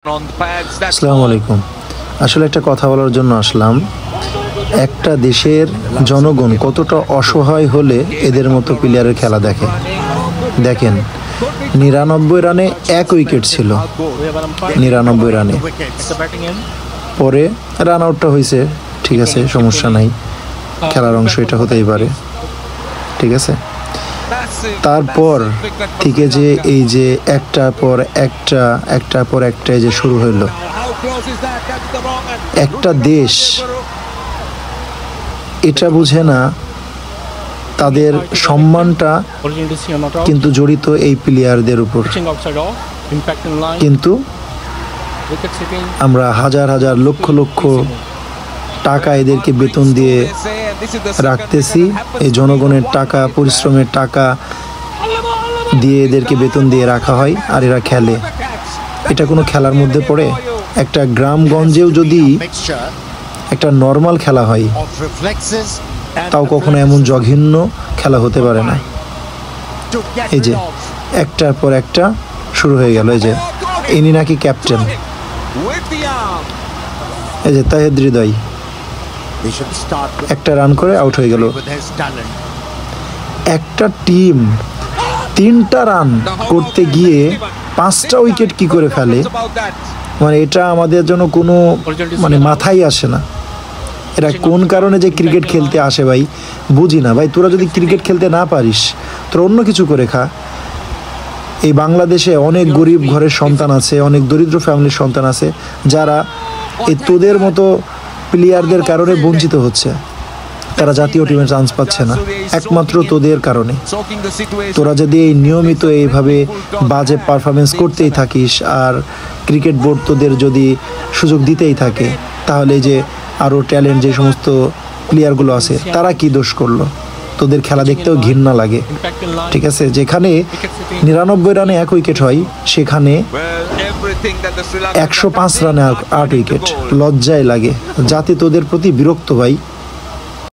আসসালামু আলাইকুম। আসলে একটা কথা বলার জন্য আসলাম। একটা দেশের জনগণ কতটা অসহায় হলে এদের মতো প্লেয়ারের খেলা দেখে। দেখেন ৯৯ রানে ১ উইকেট ছিল, ৯৯ রানে। পরে রান আউটটা হয়েছে, ঠিক আছে, সমস্যা নাই, খেলার অংশ এটা হতেই পারে, ঠিক আছে। তারপর থেকে যে এই যে একটার পর একটা যে শুরু হইল, একটা দেশ এটা বুঝে না তাদের সম্মানটা কিন্তু জড়িত এই প্লেয়ারদের উপর। কিন্তু আমরা হাজার হাজার লক্ষ লক্ষ টাকা এদেরকে বেতন দিয়ে রাখতেছি, এই জনগণের টাকা, পরিশ্রমের টাকা দিয়ে এদেরকে বেতন দিয়ে রাখা হয়, আর এরা খেলে। এটা কোনো খেলার মধ্যে পড়ে? একটা গ্রামগঞ্জেও যদি একটা নর্মাল খেলা হয়, তাও কখনো এমন জঘন্য খেলা হতে পারে না। এই যে একটার পর একটা শুরু হয়ে গেল। এই যে ইনি নাকি ক্যাপ্টেন, এই যে তাহিদ হৃদয় একটা রান করে আউট হয়ে গেল। একটা টিম ৩টা রান করতে গিয়ে 5টা উইকেট কি করে ফেলে, মানে এটা আমাদের জন্য কোনো মাথায় আসে না। এরা কোন কারণে যে ক্রিকেট খেলতে আসে ভাই বুঝি না। ভাই তোরা যদি ক্রিকেট খেলতে না পারিস, তোরা অন্য কিছু করে খা। এই বাংলাদেশে অনেক গরিব ঘরের সন্তান আছে, অনেক দরিদ্র ফ্যামিলির সন্তান আছে, যারা এই তোদের মতো প্লেয়ারদের কারণে বঞ্চিত হচ্ছে। তারা জাতীয় টিমে চান্স পাচ্ছে না একমাত্র তোদের কারণে। তোরা যদি এই নিয়মিত এইভাবে বাজে পারফরমেন্স করতেই থাকিস, আর ক্রিকেট বোর্ড তোদের যদি সুযোগ দিতেই থাকে, তাহলে যে আরও ট্যালেন্ট যে সমস্ত প্লেয়ারগুলো আছে তারা কি দোষ করলো? তোদের খেলা দেখতেও ঘৃণা লাগে, ঠিক আছে। যেখানে ৯৯ রানে ১ উইকেট হয়, সেখানে ১০৫ রানে ৮ উইকেট। লজ্জায় লাগে, যাতে তোদের প্রতি বিরক্ত ভাই।